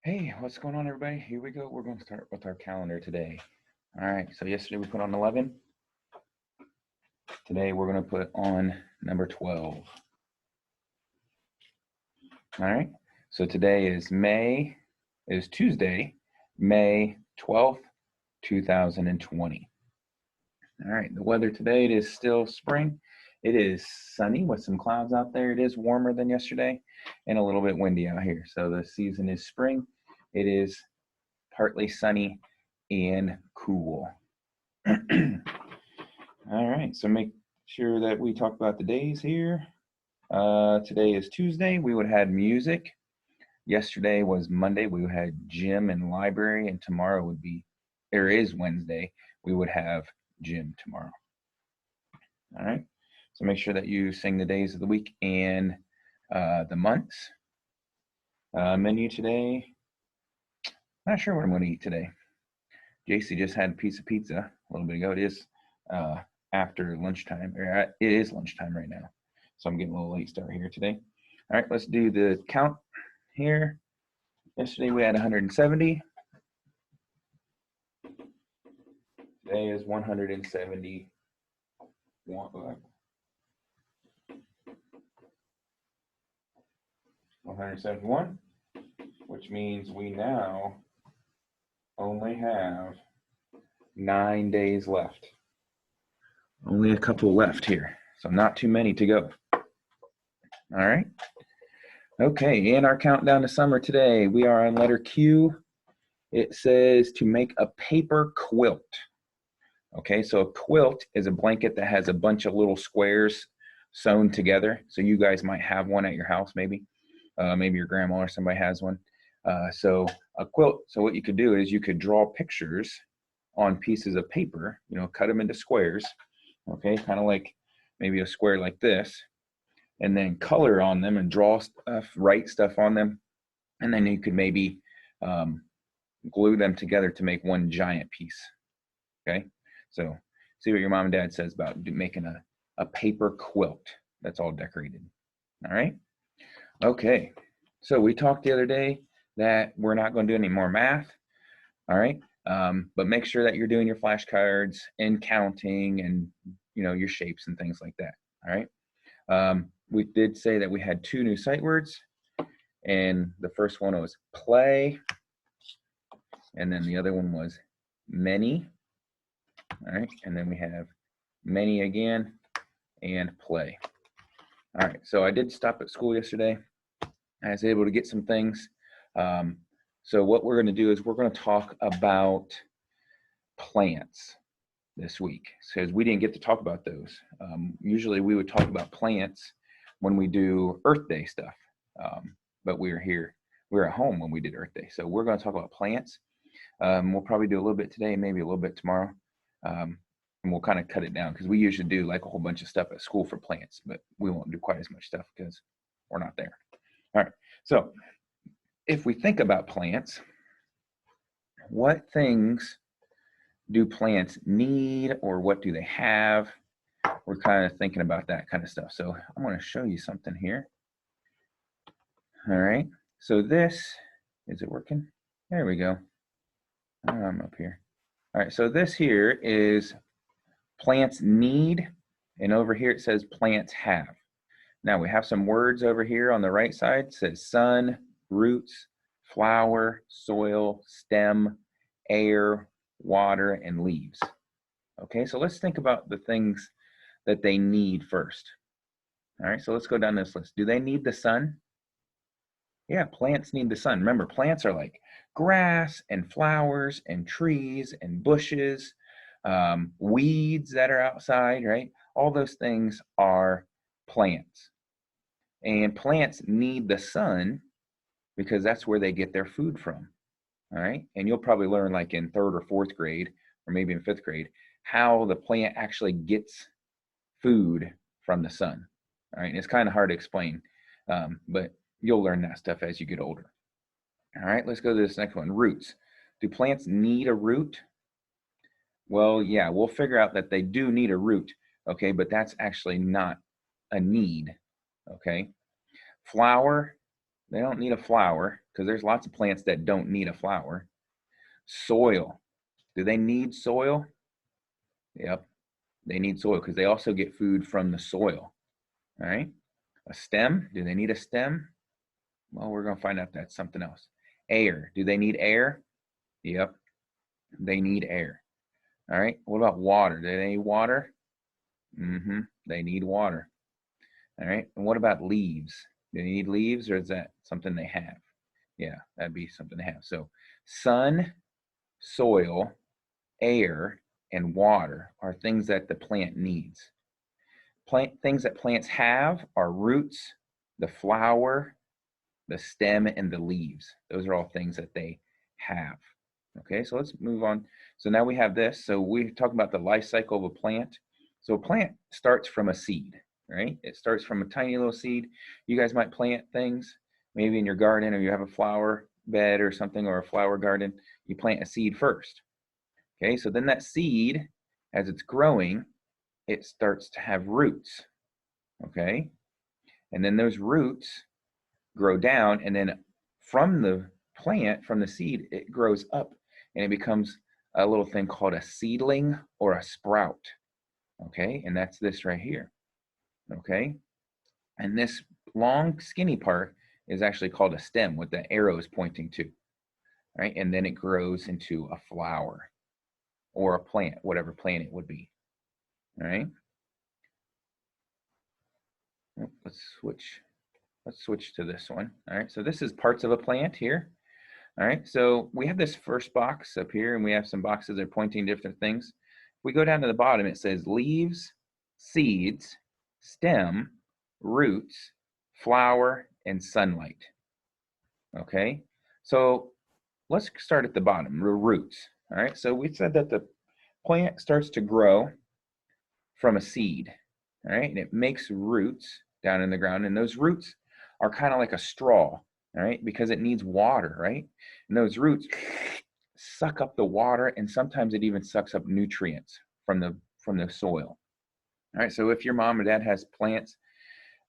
Hey, what's going on, everybody? Here we go. We're going to start with our calendar today. All right, so yesterday we put on 11. Today we're going to put on number 12. All right, so today is Tuesday, May 12th, 2020. All right, the weather today, it is still spring. It is sunny with some clouds out there. It is warmer than yesterday and a little bit windy out here. So the season is spring. It is partly sunny and cool. All right, so make sure that we talk about the days here. Today is Tuesday. We would have had music. Yesterday was Monday. We had gym and library, and tomorrow is Wednesday. We would have gym tomorrow. All right, so make sure that you sing the days of the week and the months. Menu today. Not sure what I'm going to eat today. JC just had a piece of pizza a little bit ago. It is after lunchtime, or it is lunchtime right now. So I'm getting a little late start here today. All right, let's do the count here. Yesterday we had 170. Today is 170. 171, which means we now only have 9 days left. Only a couple left here, so not too many to go. All right. Okay, in our countdown to summer today, we are on letter Q. It says to make a paper quilt. Okay, so a quilt is a blanket that has a bunch of little squares sewn together. So you guys might have one at your house, maybe. Maybe your grandma or somebody has one. So a quilt, so what you could do is you could draw pictures on pieces of paper, cut them into squares, okay, kind of like maybe a square like this, and then color on them and draw stuff, write stuff on them, and then you could maybe glue them together to make one giant piece, okay? So see what your mom and dad says about making a paper quilt that's all decorated, all right? Okay, so we talked the other day that we're not going to do any more math, all right? But make sure that you're doing your flashcards and counting and, your shapes and things like that, all right? We did say that we had 2 new sight words, and the first one was play, and then the other one was many, all right? And then we have many again and play. All right, so I did stop at school yesterday. I was able to get some things. So what we're going to do is we're going to talk about plants this week, because we didn't get to talk about those. Usually we would talk about plants when we do Earth Day stuff, but we were at home when we did Earth Day. So we're going to talk about plants. We'll probably do a little bit today, maybe a little bit tomorrow, and we'll kind of cut it down because we usually do like a whole bunch of stuff at school for plants, but we won't do quite as much stuff because we're not there. All right, so if we think about plants, what things do plants need, or what do they have? We're kind of thinking about that kind of stuff. So I'm going to show you something here. All right, so this, is it working? There we go. I'm up here. All right, so this here is plants need, and over here it says plants have. Now we have some words over here on the right side. It says sun, roots, flower, soil, stem, air, water, and leaves. Okay, so let's think about the things that they need first. All right, so let's go down this list. Do they need the sun? Yeah, plants need the sun. Remember, plants are like grass and flowers and trees and bushes, weeds that are outside, right? All those things are plants. And plants need the sun because that's where they get their food from, all right? And you'll probably learn like in 3rd or 4th grade, or maybe in 5th grade, how the plant actually gets food from the sun, all right? And it's kind of hard to explain, but you'll learn that stuff as you get older. All right, let's go to this next one, roots. Do plants need a root? Well, yeah, we'll figure out that they do need a root, okay, but that's actually not a need, okay? Flower, They don't need a flower because there's lots of plants that don't need a flower. Soil. Do they need soil? Yep, they need soil because they also get food from the soil. All right. A stem. Do they need a stem? Well, we're going to find out that's something else. Air. Do they need air? Yep, they need air. All right. What about water? Do they need water? They need water. All right. And what about leaves? Do they need leaves, or is that something they have? Yeah, that'd be something they have. So sun, soil, air, and water are things that the plant needs. Things that plants have are roots, the flower, the stem, and the leaves. Those are all things that they have. Okay, so let's move on. So now we have this. So we're talking about the life cycle of a plant. So a plant starts from a seed, right? It starts from a tiny little seed. You guys might plant things, maybe in your garden, or you have a flower bed or something, or a flower garden. You plant a seed first. Okay, so then that seed, as it's growing, it starts to have roots. Okay, and then those roots grow down, and then from the plant, from the seed, it grows up and it becomes a little thing called a seedling or a sprout. Okay, and that's this right here. Okay, and this long skinny part is actually called a stem, what the arrow is pointing to. Right, and then it grows into a flower or a plant, whatever plant it would be. All right, let's switch to this one. All right, so this is parts of a plant here. All right, so we have this first box up here, and we have some boxes that are pointing different things. If we go down to the bottom, it says leaves, seeds, stem, roots, flower, and sunlight. Okay, so let's start at the bottom, the roots. All right, so we said that the plant starts to grow from a seed. All right, and it makes roots down in the ground, and those roots are kind of like a straw. All right, because it needs water, right? And those roots suck up the water, and sometimes it even sucks up nutrients from the soil. All right, so if your mom or dad has plants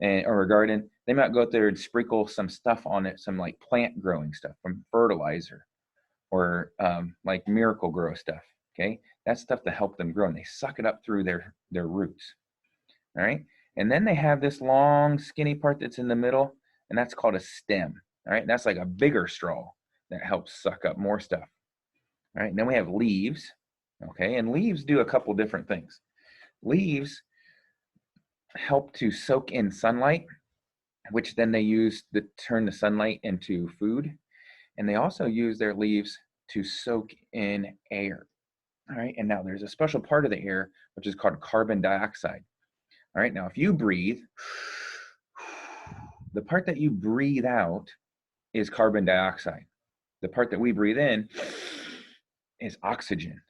or a garden, they might go out there and sprinkle some stuff on it, some like plant growing stuff from fertilizer or like Miracle-Gro stuff. Okay, that's stuff to help them grow, and they suck it up through their roots. All right, and then they have this long skinny part that's in the middle, and that's called a stem. All right, that's like a bigger straw that helps suck up more stuff. All right, and then we have leaves. Okay, and leaves do a couple different things. Leaves help to soak in sunlight, which then they use to turn the sunlight into food. And they also use their leaves to soak in air. All right, and now there's a special part of the air which is called carbon dioxide. All right, now if you breathe, the part that you breathe out is carbon dioxide. The part that we breathe in is oxygen.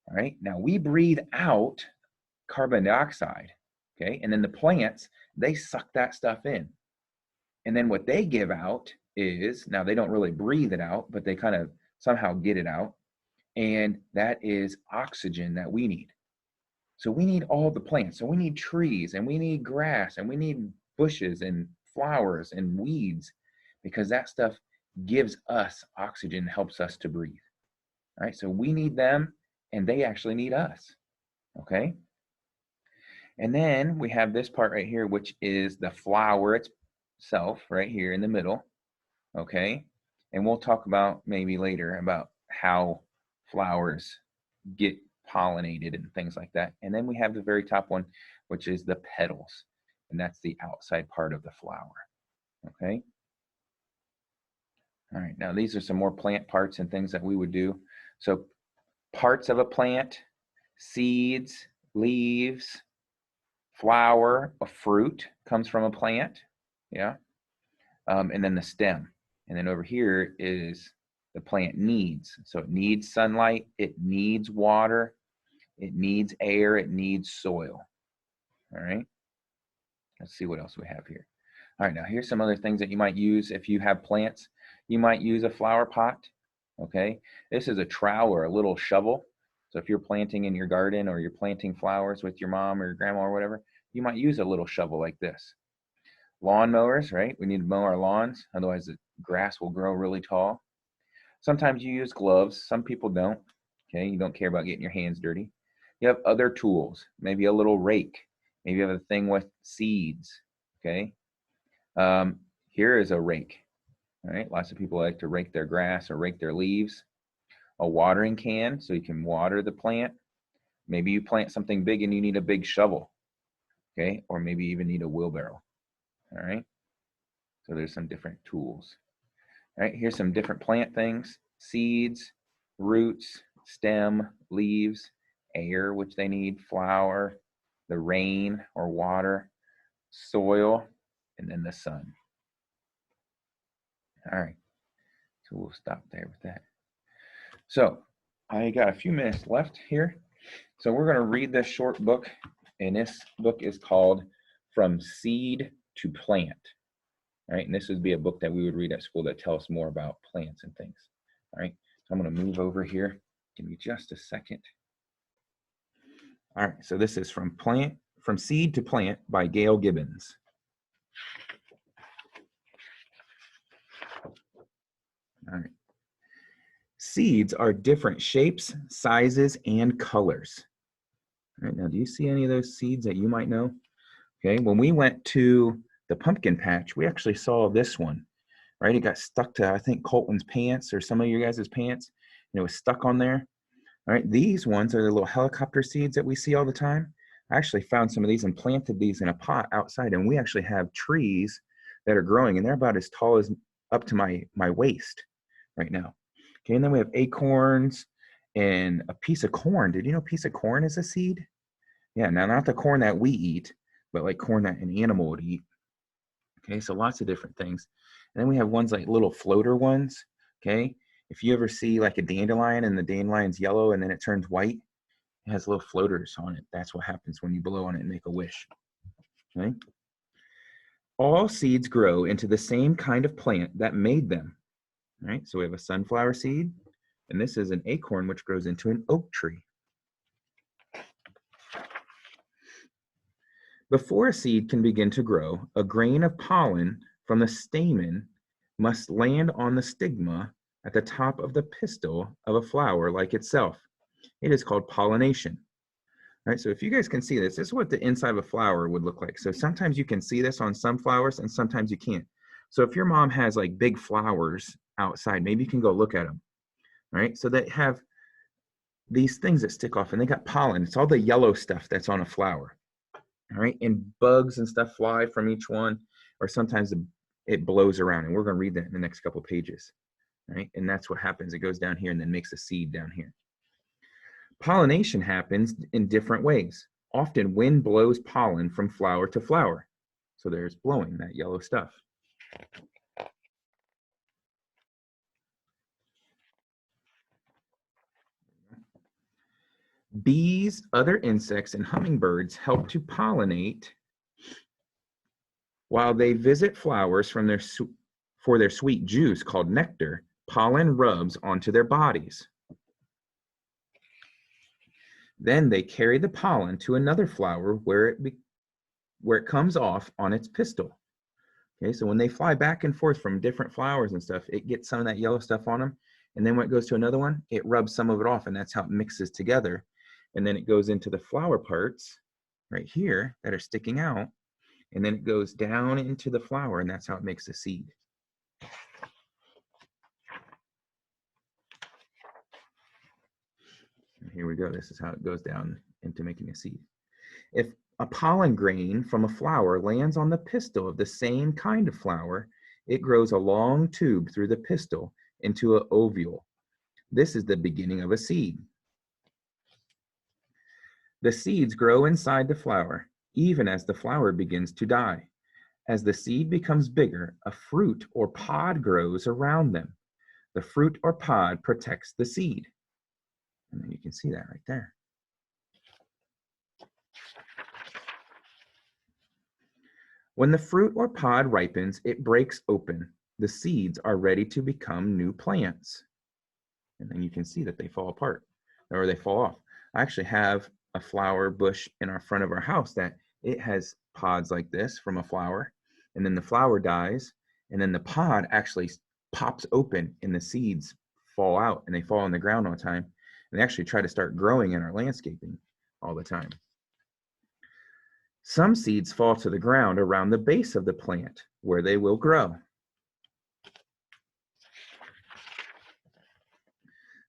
All right, now we breathe out carbon dioxide, okay, and then the plants, they suck that stuff in. And then what they give out is, now they don't really breathe it out, but they kind of somehow get it out, and that is oxygen that we need. So we need all the plants. So we need trees, and we need grass, and we need bushes and flowers and weeds, because that stuff gives us oxygen, helps us to breathe. All right, so we need them, and they actually need us. Okay, and then we have this part right here, which is the flower itself right here in the middle. Okay, and we'll talk about maybe later about how flowers get pollinated and things like that. And then we have the very top one, which is the petals, and that's the outside part of the flower. Okay, all right, now these are some more plant parts and things that we would do. So parts of a plant: seeds, leaves, flower, a fruit comes from a plant, yeah, and then the stem. And then over here is the plant needs. So it needs sunlight, it needs water, it needs air, it needs soil. All right, let's see what else we have here. All right, now here's some other things that you might use if you have plants. You might use a flower pot. Okay, this is a trowel or a little shovel. So if you're planting in your garden, or you're planting flowers with your mom or your grandma or whatever, you might use a little shovel like this. lawn mowers, right? We need to mow our lawns, otherwise the grass will grow really tall. Sometimes you use gloves, some people don't, okay? You don't care about getting your hands dirty. You have other tools, maybe a little rake, maybe you have a thing with seeds, okay? Here is a rake, all right? Lots of people like to rake their grass or rake their leaves. A watering can, so you can water the plant. Maybe you plant something big and you need a big shovel, okay? Or maybe you even need a wheelbarrow, all right? So there's some different tools. All right, here's some different plant things: seeds, roots, stem, leaves, air, which they need, flower, the rain or water, soil, and then the sun. All right, so we'll stop there with that. So I got a few minutes left here. So we're going to read this short book, and this book is called From Seed to Plant. All right, and this would be a book that we would read at school that tells us more about plants and things. All right, so I'm going to move over here. Give me just a second. All right, so this is From Seed to Plant by Gail Gibbons. All right. Seeds are different shapes, sizes, and colors. All right, now do you see any of those seeds that you might know? Okay, when we went to the pumpkin patch, we actually saw this one, right? It got stuck to, I think, Colton's pants or some of you guys' pants, and it was stuck on there. All right, these ones are the little helicopter seeds that we see all the time. I actually found some of these and planted these in a pot outside, and we actually have trees that are growing, and they're about as tall as up to my waist right now. Okay, and then we have acorns and a piece of corn. Did you know a piece of corn is a seed? Yeah, now not the corn that we eat, but like corn that an animal would eat. Okay, so lots of different things. And then we have ones like little floater ones. Okay, if you ever see like a dandelion and the dandelion's yellow and then it turns white, it has little floaters on it. That's what happens when you blow on it and make a wish. Okay. All seeds grow into the same kind of plant that made them. All right, so we have a sunflower seed, and this is an acorn which grows into an oak tree. Before a seed can begin to grow, a grain of pollen from the stamen must land on the stigma at the top of the pistil of a flower like itself. It is called pollination. All right, so if you guys can see this, this is what the inside of a flower would look like. So sometimes you can see this on some flowers and sometimes you can't. So if your mom has like big flowers outside, maybe you can go look at them. All right, so they have these things that stick off and they got pollen. It's all the yellow stuff that's on a flower. All right, and bugs and stuff fly from each one, or sometimes it blows around, and we're going to read that in the next couple pages. All right, and that's what happens. It goes down here and then makes a seed down here. Pollination happens in different ways. Often wind blows pollen from flower to flower. So there's blowing that yellow stuff. Bees, other insects, and hummingbirds help to pollinate while they visit flowers for their sweet juice called nectar. Pollen rubs onto their bodies. Then they carry the pollen to another flower where it comes off on its pistil. Okay, so when they fly back and forth from different flowers and stuff, it gets some of that yellow stuff on them. And then when it goes to another one, it rubs some of it off, and that's how it mixes together. And then it goes into the flower parts right here that are sticking out. And then it goes down into the flower, and that's how it makes the seed. And here we go. This is how it goes down into making a seed. If a pollen grain from a flower lands on the pistil of the same kind of flower, it grows a long tube through the pistil into an ovule. This is the beginning of a seed. The seeds grow inside the flower, even as the flower begins to die. As the seed becomes bigger, a fruit or pod grows around them. The fruit or pod protects the seed. And then you can see that right there. When the fruit or pod ripens, it breaks open. The seeds are ready to become new plants. And then you can see that they fall apart or they fall off. I actually have a flower bush in our front of our house that it has pods like this from a flower. and then the flower dies, and then the pod actually pops open and the seeds fall out and they fall on the ground all the time. And they actually try to start growing in our landscaping all the time. Some seeds fall to the ground around the base of the plant where they will grow.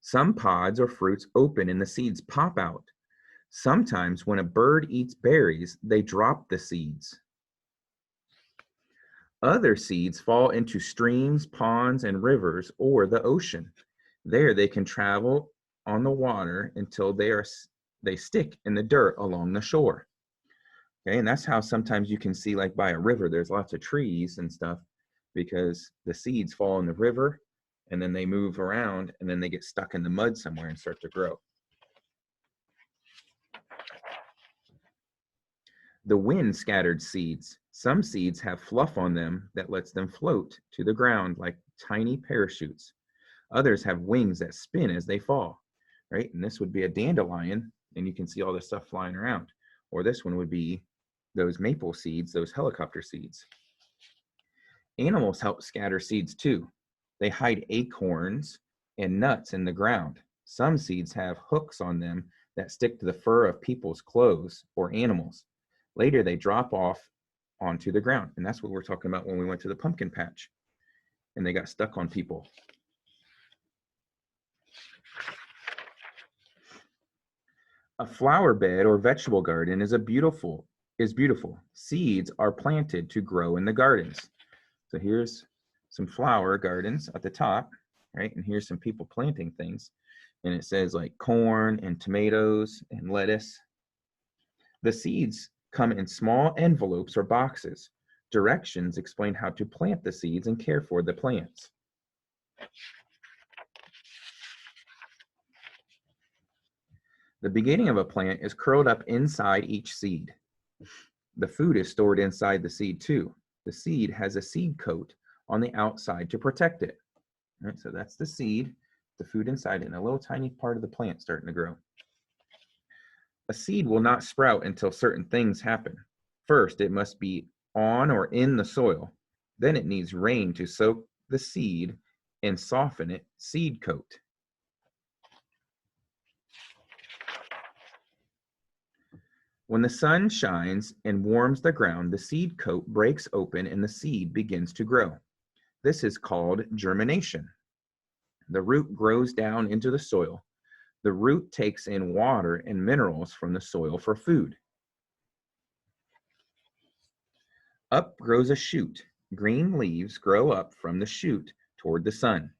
Some pods or fruits open and the seeds pop out. Sometimes when a bird eats berries, they drop the seeds. Other seeds fall into streams, ponds, and rivers, or the ocean. There they can travel on the water until they stick in the dirt along the shore. Okay, and that's how sometimes you can see, like by a river, there's lots of trees and stuff because the seeds fall in the river and then they move around and then they get stuck in the mud somewhere and start to grow. The wind scattered seeds. Some seeds have fluff on them that lets them float to the ground like tiny parachutes. Others have wings that spin as they fall, right? And this would be a dandelion, and you can see all this stuff flying around. Or this one would be those maple seeds, those helicopter seeds. Animals help scatter seeds too. They hide acorns and nuts in the ground. Some seeds have hooks on them that stick to the fur of people's clothes or animals. Later, they drop off onto the ground. And that's what we're talking about when we went to the pumpkin patch and they got stuck on people. A flower bed or vegetable garden is beautiful. Seeds are planted to grow in the gardens. So here's some flower gardens at the top, right? And here's some people planting things. And it says like corn and tomatoes and lettuce. The seeds come in small envelopes or boxes. Directions explain how to plant the seeds and care for the plants. The beginning of a plant is curled up inside each seed. The food is stored inside the seed too. The seed has a seed coat on the outside to protect it. All right, so that's the seed, the food inside it, and a little tiny part of the plant starting to grow. A seed will not sprout until certain things happen. First, it must be on or in the soil. Then it needs rain to soak the seed and soften its seed coat. When the sun shines and warms the ground, the seed coat breaks open and the seed begins to grow. This is called germination. The root grows down into the soil. The root takes in water and minerals from the soil for food. Up grows a shoot. Green leaves grow up from the shoot toward the sun.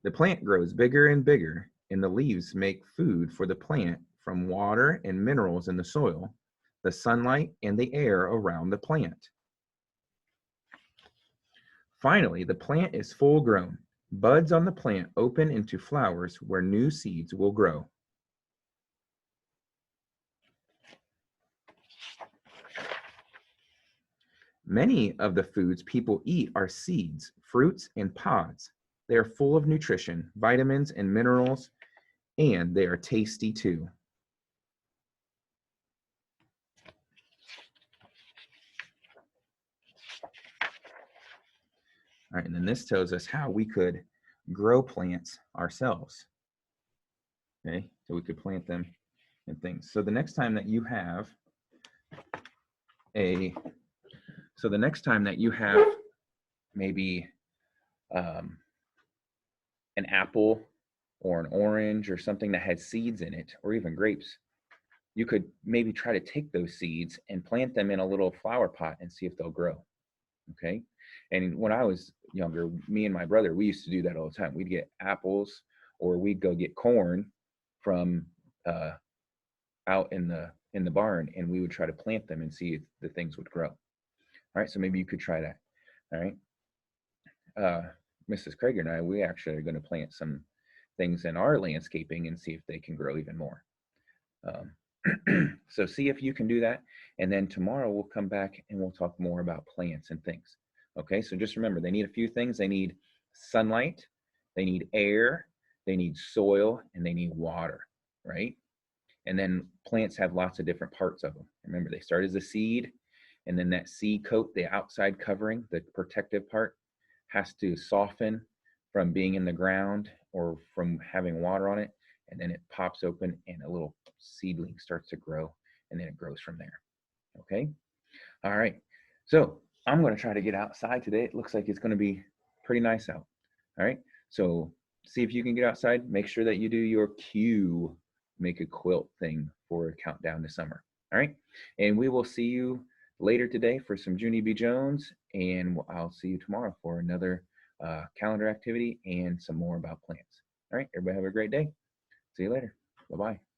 The plant grows bigger and bigger, and the leaves make food for the plant from water and minerals in the soil, the sunlight, and the air around the plant. Finally, the plant is full grown. Buds on the plant open into flowers where new seeds will grow. Many of the foods people eat are seeds, fruits, and pods. They are full of nutrition, vitamins, and minerals, and they are tasty too. All right, and then this tells us how we could grow plants ourselves. Okay, so we could plant them and things. So the next time that you have maybe an apple or an orange or something that has seeds in it, or even grapes, you could maybe try to take those seeds and plant them in a little flower pot and see if they'll grow. Okay. And when I was younger, me and my brother, we used to do that all the time. We'd get apples or we'd go get corn from out in the barn, and we would try to plant them and see if the things would grow. All right. So maybe you could try that. All right. Mrs. Krager and I, we actually are going to plant some things in our landscaping and see if they can grow even more. So see if you can do that. And then tomorrow we'll come back and we'll talk more about plants and things. Okay, so just remember, they need a few things. They need sunlight, they need air, they need soil, and they need water, right? And then plants have lots of different parts of them. Remember, they start as a seed, and then that seed coat, the outside covering, the protective part, has to soften from being in the ground or from having water on it. And then it pops open and a little seedling starts to grow, and then it grows from there. Okay. All right. So I'm going to try to get outside today. It looks like it's going to be pretty nice out. All right. So see if you can get outside. Make sure that you do your cue, make a quilt thing for a countdown to summer. All right. And we will see you later today for some Junie B. Jones. And I'll see you tomorrow for another calendar activity and some more about plants. All right. Everybody have a great day. See you later. Bye-bye.